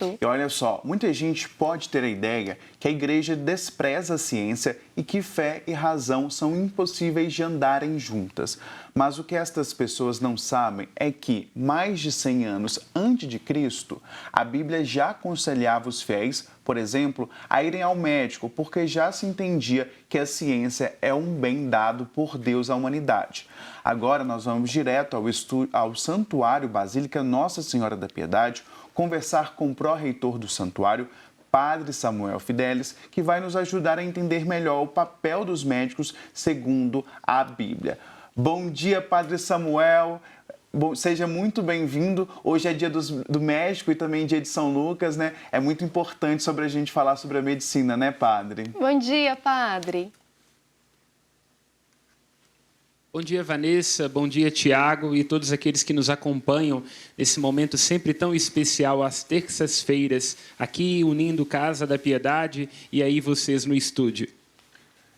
E olha só, muita gente pode ter a ideia que a igreja despreza a ciência e que fé e razão são impossíveis de andarem juntas. Mas o que estas pessoas não sabem é que, mais de 100 anos antes de Cristo, a Bíblia já aconselhava os fiéis, por exemplo, a irem ao médico, porque já se entendia que a ciência é um bem dado por Deus à humanidade. Agora nós vamos direto ao Santuário Basílica Nossa Senhora da Piedade, conversar com o pró-reitor do santuário, Padre Samuel Fidelis, que vai nos ajudar a entender melhor o papel dos médicos segundo a Bíblia. Bom dia, Padre Samuel. Seja muito bem-vindo. Hoje é dia do médico e também dia de São Lucas, né? É muito importante sobre a gente falar sobre a medicina, né, Padre? Bom dia, Padre. Bom dia, Vanessa. Bom dia, Tiago e todos aqueles que nos acompanham nesse momento sempre tão especial, às terças-feiras, aqui unindo Casa da Piedade e aí vocês no estúdio.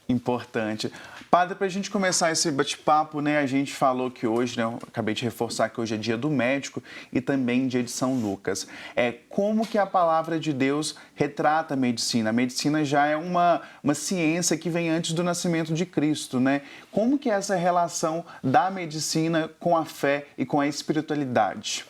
Importante. Padre, para a gente começar esse bate-papo, né, a gente falou que hoje, né, eu acabei de reforçar que hoje é dia do médico e também dia de São Lucas. Como que a palavra de Deus retrata a medicina? A medicina já é uma ciência que vem antes do nascimento de Cristo, né? Como que é essa relação da medicina com a fé e com a espiritualidade?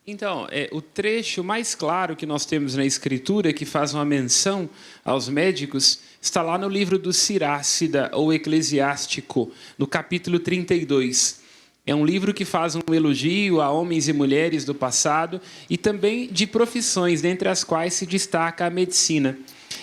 Então, o trecho mais claro que nós temos na Escritura, que faz uma menção aos médicos, está lá no livro do Sirácida, ou Eclesiástico, no capítulo 32. É um livro que faz um elogio a homens e mulheres do passado e também de profissões, dentre as quais se destaca a medicina.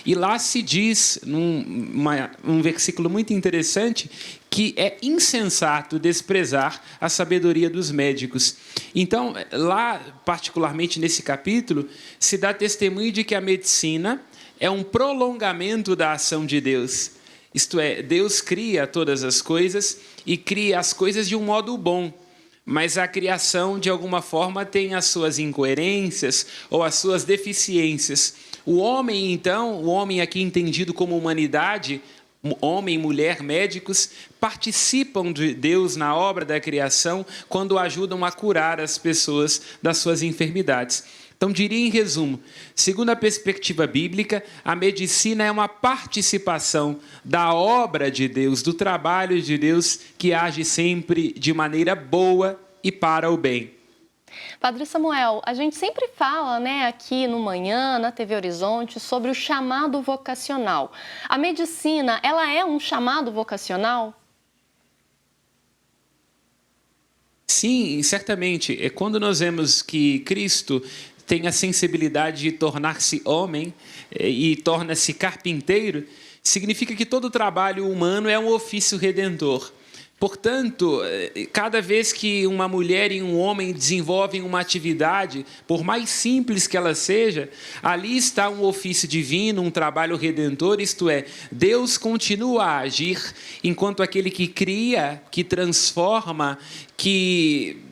E lá se diz, um versículo muito interessante, que é insensato desprezar a sabedoria dos médicos. Então, lá, particularmente nesse capítulo, se dá testemunho de que a medicina é um prolongamento da ação de Deus. Isto é, Deus cria todas as coisas e cria as coisas de um modo bom. Mas a criação, de alguma forma, tem as suas incoerências ou as suas deficiências. O homem, então, o homem aqui entendido como humanidade, homem, mulher, médicos, participam de Deus na obra da criação quando ajudam a curar as pessoas das suas enfermidades. Então, diria em resumo, segundo a perspectiva bíblica, a medicina é uma participação da obra de Deus, do trabalho de Deus, que age sempre de maneira boa e para o bem. Padre Samuel, a gente sempre fala, né, aqui no Manhã, na TV Horizonte, sobre o chamado vocacional. A medicina, ela é um chamado vocacional? Sim, certamente. É quando nós vemos que Cristo tem a sensibilidade de tornar-se homem e torna-se carpinteiro, significa que todo trabalho humano é um ofício redentor. Portanto, cada vez que uma mulher e um homem desenvolvem uma atividade, por mais simples que ela seja, ali está um ofício divino, um trabalho redentor, isto é, Deus continua a agir enquanto aquele que cria, que transforma, que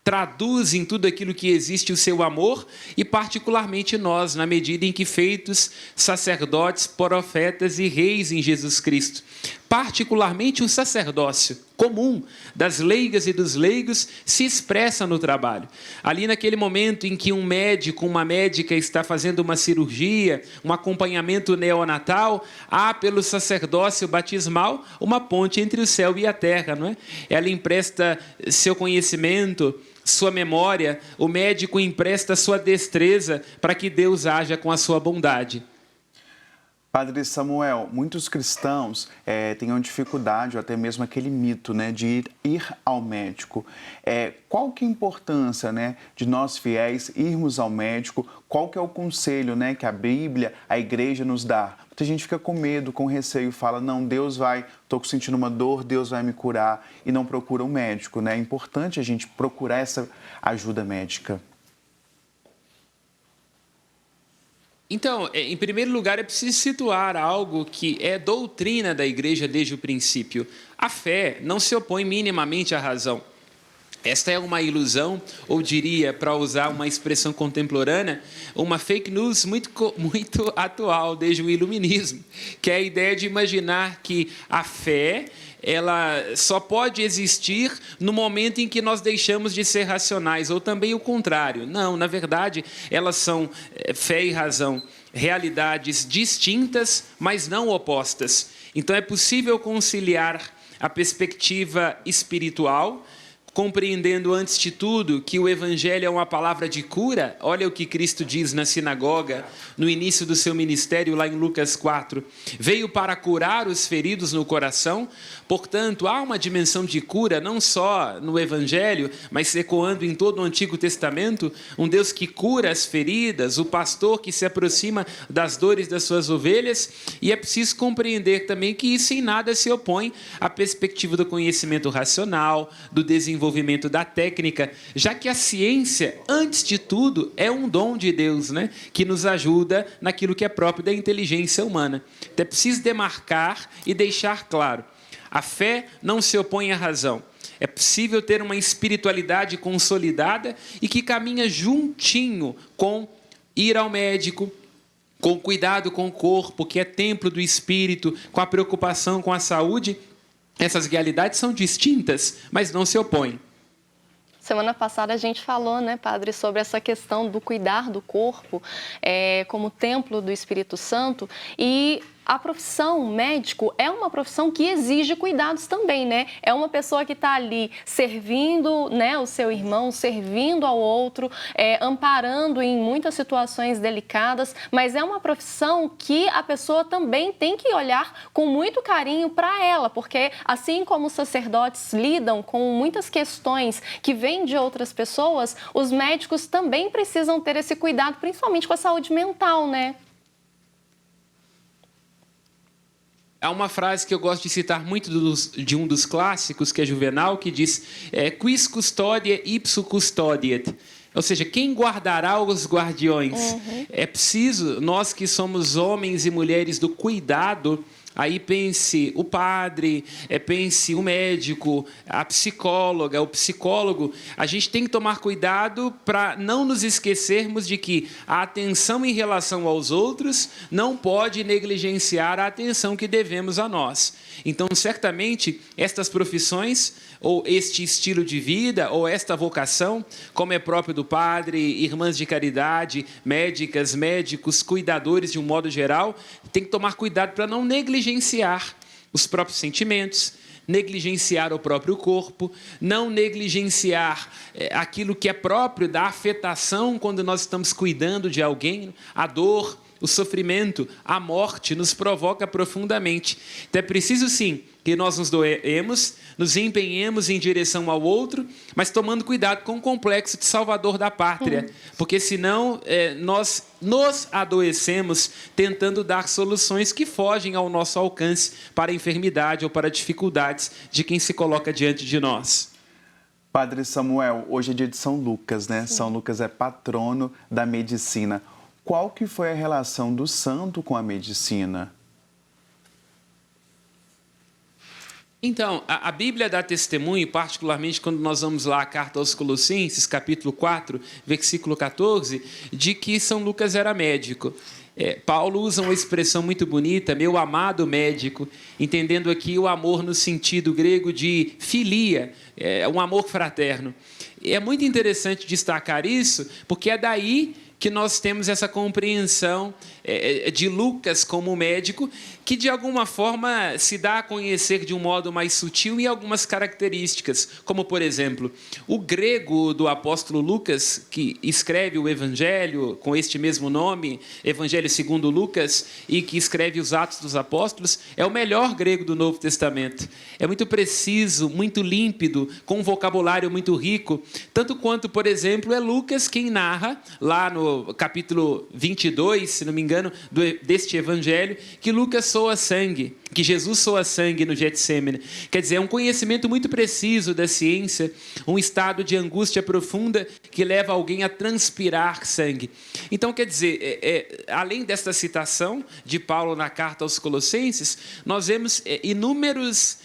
traduz em tudo aquilo que existe o seu amor e particularmente nós, na medida em que feitos sacerdotes, profetas e reis em Jesus Cristo. Particularmente o sacerdócio comum das leigas e dos leigos se expressa no trabalho. Ali naquele momento em que um médico, uma médica está fazendo uma cirurgia, um acompanhamento neonatal, há pelo sacerdócio batismal uma ponte entre o céu e a terra, não é? Ela empresta seu conhecimento, sua memória, o médico empresta sua destreza para que Deus haja com a sua bondade. Padre Samuel, muitos cristãos têm uma dificuldade, ou até mesmo aquele mito, né, de ir ao médico. Qual que é a importância, né, de nós fiéis irmos ao médico? Qual que é o conselho, né, que a Bíblia, a igreja nos dá? Muita gente fica com medo, com receio, fala, não, estou sentindo uma dor, Deus vai me curar, e não procura um médico, né? É importante a gente procurar essa ajuda médica. Então, em primeiro lugar, é preciso situar algo que é doutrina da igreja desde o princípio. A fé não se opõe minimamente à razão. Esta é uma ilusão, ou diria, para usar uma expressão contemporânea, uma fake news muito atual, desde o iluminismo, que é a ideia de imaginar que a fé ela só pode existir no momento em que nós deixamos de ser racionais, ou também o contrário. Não, na verdade, elas são, fé e razão, realidades distintas, mas não opostas. Então, é possível conciliar a perspectiva espiritual, compreendendo, antes de tudo, que o Evangelho é uma palavra de cura. Olha o que Cristo diz na sinagoga, no início do seu ministério, lá em Lucas 4. Veio para curar os feridos no coração. Portanto, há uma dimensão de cura, não só no Evangelho, mas ecoando em todo o Antigo Testamento, um Deus que cura as feridas, o pastor que se aproxima das dores das suas ovelhas. E é preciso compreender também que isso em nada se opõe à perspectiva do conhecimento racional, do desenvolvimento da técnica, já que a ciência, antes de tudo, é um dom de Deus, né? Que nos ajuda naquilo que é próprio da inteligência humana. Então é preciso demarcar e deixar claro: a fé não se opõe à razão. É possível ter uma espiritualidade consolidada e que caminha juntinho com ir ao médico, com cuidado com o corpo, que é templo do espírito, com a preocupação com a saúde. Essas realidades são distintas, mas não se opõem. Semana passada a gente falou, né, padre, sobre essa questão do cuidar do corpo como templo do Espírito Santo, e a profissão médico é uma profissão que exige cuidados também, né? É uma pessoa que está ali servindo, né, o seu irmão, servindo ao outro, amparando em muitas situações delicadas, mas é uma profissão que a pessoa também tem que olhar com muito carinho para ela, porque assim como os sacerdotes lidam com muitas questões que vêm de outras pessoas, os médicos também precisam ter esse cuidado, principalmente com a saúde mental, né? Há uma frase que eu gosto de citar muito de um dos clássicos, que é Juvenal, que diz: quis custodia ipso custodiet. Ou seja, quem guardará os guardiões? Uhum. É preciso, nós que somos homens e mulheres do cuidado, aí pense o padre, pense o médico, a psicóloga, o psicólogo. A gente tem que tomar cuidado para não nos esquecermos de que a atenção em relação aos outros não pode negligenciar a atenção que devemos a nós. Então, certamente, estas profissões, ou este estilo de vida, ou esta vocação, como é próprio do padre, irmãs de caridade, médicas, médicos, cuidadores de um modo geral, tem que tomar cuidado para não negligenciar os próprios sentimentos, negligenciar o próprio corpo, não negligenciar aquilo que é próprio da afetação quando nós estamos cuidando de alguém, a dor, o sofrimento, a morte nos provoca profundamente. Então é preciso sim que nós nos doemos, nos empenhemos em direção ao outro, mas tomando cuidado com o complexo de salvador da pátria, porque senão nós nos adoecemos tentando dar soluções que fogem ao nosso alcance para a enfermidade ou para dificuldades de quem se coloca diante de nós. Padre Samuel, hoje é dia de São Lucas, né? Sim. São Lucas é patrono da medicina. Qual que foi a relação do santo com a medicina? Então, a Bíblia dá testemunho, particularmente quando nós vamos lá à carta aos Colossenses, capítulo 4, versículo 14, de que São Lucas era médico. Paulo usa uma expressão muito bonita, meu amado médico, entendendo aqui o amor no sentido grego de filia, um amor fraterno. É muito interessante destacar isso, porque é daí que nós temos essa compreensão de Lucas como médico, que de alguma forma se dá a conhecer de um modo mais sutil em algumas características, como, por exemplo, o grego do apóstolo Lucas, que escreve o Evangelho com este mesmo nome, Evangelho segundo Lucas, e que escreve os Atos dos Apóstolos, é o melhor grego do Novo Testamento. É muito preciso, muito límpido, com um vocabulário muito rico, tanto quanto, por exemplo, é Lucas quem narra, lá no capítulo 22, se não me engano, deste Evangelho, que Lucas soa sangue, que Jesus soa sangue no Getsêmani. Quer dizer, é um conhecimento muito preciso da ciência, um estado de angústia profunda que leva alguém a transpirar sangue. Então, quer dizer, além desta citação de Paulo na carta aos Colossenses, nós vemos inúmeros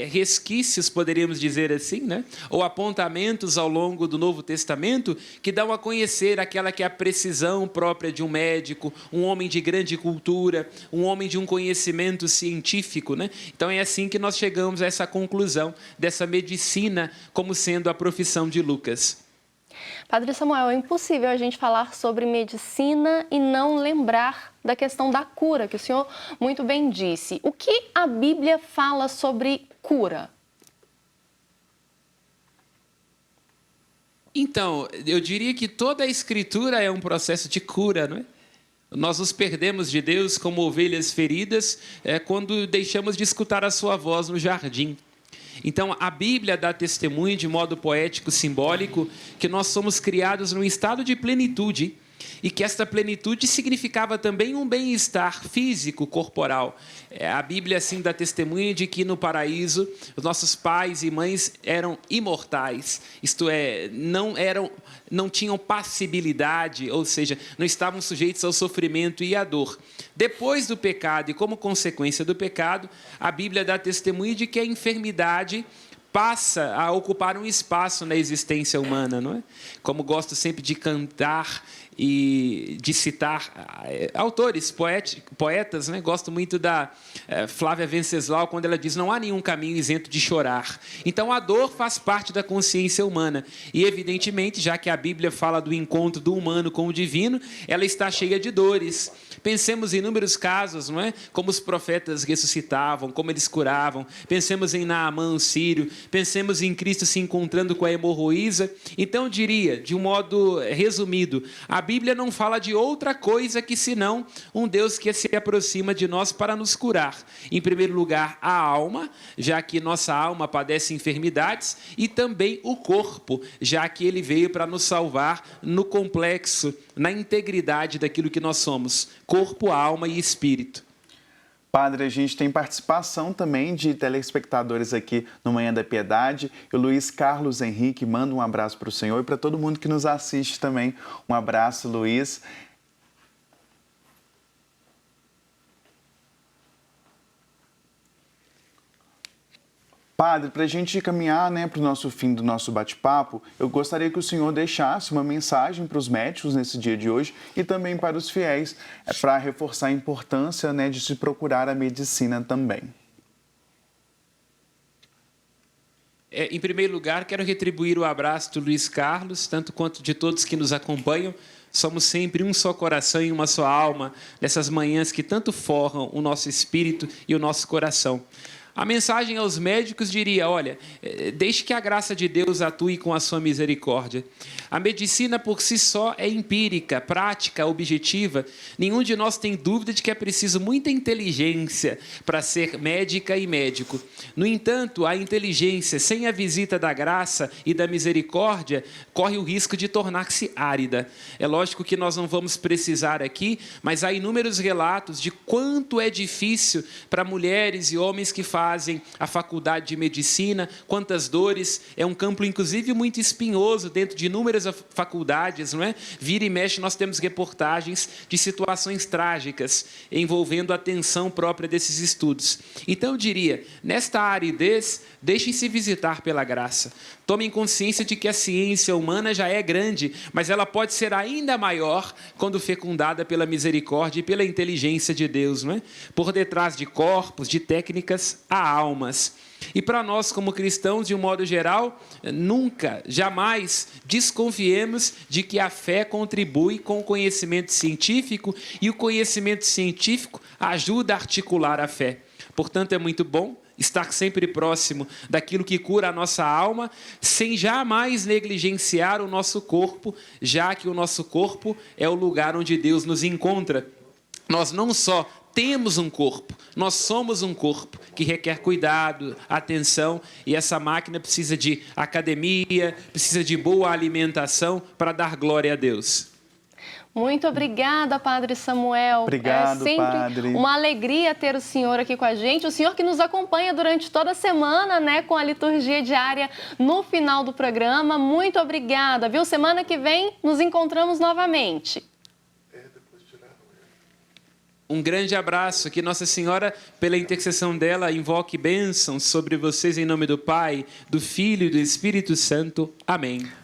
resquícios, poderíamos dizer assim, né? Ou apontamentos ao longo do Novo Testamento que dão a conhecer aquela que é a precisão própria de um médico, um homem de grande cultura, um homem de um conhecimento científico, né? Então é assim que nós chegamos a essa conclusão dessa medicina como sendo a profissão de Lucas. Padre Samuel, é impossível a gente falar sobre medicina e não lembrar da questão da cura, que o senhor muito bem disse. O que a Bíblia fala sobre cura? Então, eu diria que toda a Escritura é um processo de cura, não é? Nós nos perdemos de Deus como ovelhas feridas quando deixamos de escutar a sua voz no jardim. Então, a Bíblia dá testemunho de modo poético, simbólico, que nós somos criados num estado de plenitude e que esta plenitude significava também um bem-estar físico, corporal. A Bíblia, assim, dá testemunho de que no paraíso os nossos pais e mães eram imortais, isto é, não tinham passibilidade, ou seja, não estavam sujeitos ao sofrimento e à dor. Depois do pecado e como consequência do pecado, a Bíblia dá testemunho de que a enfermidade passa a ocupar um espaço na existência humana, não é? Como gosto sempre de cantar e de citar autores, poetas, né? Gosto muito da Flávia Venceslau, quando ela diz: não há nenhum caminho isento de chorar. Então, a dor faz parte da consciência humana. E, evidentemente, já que a Bíblia fala do encontro do humano com o divino, ela está cheia de dores. Pensemos em inúmeros casos, não é? Como os profetas ressuscitavam, como eles curavam. Pensemos em Naamã, o sírio. Pensemos em Cristo se encontrando com a hemorroísa. Então, eu diria, de um modo resumido, a Bíblia não fala de outra coisa que senão um Deus que se aproxima de nós para nos curar. Em primeiro lugar, a alma, já que nossa alma padece enfermidades, e também o corpo, já que ele veio para nos salvar no complexo, na integridade daquilo que nós somos, corpo, alma e espírito. Padre, a gente tem participação também de telespectadores aqui no Manhã da Piedade. O Luiz Carlos Henrique manda um abraço para o senhor e para todo mundo que nos assiste também. Um abraço, Luiz. Padre, para a gente caminhar, para o nosso fim do nosso bate-papo, eu gostaria que o senhor deixasse uma mensagem para os médicos nesse dia de hoje e também para os fiéis, para reforçar a importância de se procurar a medicina também. Em primeiro lugar, quero retribuir o abraço do Luiz Carlos, tanto quanto de todos que nos acompanham. Somos sempre um só coração e uma só alma, nessas manhãs que tanto forram o nosso espírito e o nosso coração. A mensagem aos médicos diria: olha, deixe que a graça de Deus atue com a sua misericórdia. A medicina por si só é empírica, prática, objetiva. Nenhum de nós tem dúvida de que é preciso muita inteligência para ser médica e médico. No entanto, a inteligência sem a visita da graça e da misericórdia corre o risco de tornar-se árida. É lógico que nós não vamos precisar aqui, mas há inúmeros relatos de quanto é difícil para mulheres e homens que fazem a faculdade de medicina, quantas dores. É um campo, inclusive, muito espinhoso dentro de inúmeras faculdades, não é? Vira e mexe, nós temos reportagens de situações trágicas envolvendo a tensão própria desses estudos. Então, eu diria, nesta aridez, deixem-se visitar pela graça. Tomem consciência de que a ciência humana já é grande, mas ela pode ser ainda maior quando fecundada pela misericórdia e pela inteligência de Deus, não é? Por detrás de corpos, de técnicas, há almas. E para nós, como cristãos, de um modo geral, nunca, jamais desconfiemos de que a fé contribui com o conhecimento científico e o conhecimento científico ajuda a articular a fé. Portanto, é muito bom estar sempre próximo daquilo que cura a nossa alma, sem jamais negligenciar o nosso corpo, já que o nosso corpo é o lugar onde Deus nos encontra. Nós não só temos um corpo, nós somos um corpo que requer cuidado, atenção, e essa máquina precisa de academia, precisa de boa alimentação para dar glória a Deus. Muito obrigada, Padre Samuel. Obrigado, é sempre Padre. Uma alegria ter o senhor aqui com a gente. O senhor que nos acompanha durante toda a semana, né, com a liturgia diária no final do programa. Muito obrigada, viu? Semana que vem nos encontramos novamente. Um grande abraço, que Nossa Senhora, pela intercessão dela, invoque bênçãos sobre vocês em nome do Pai, do Filho e do Espírito Santo. Amém.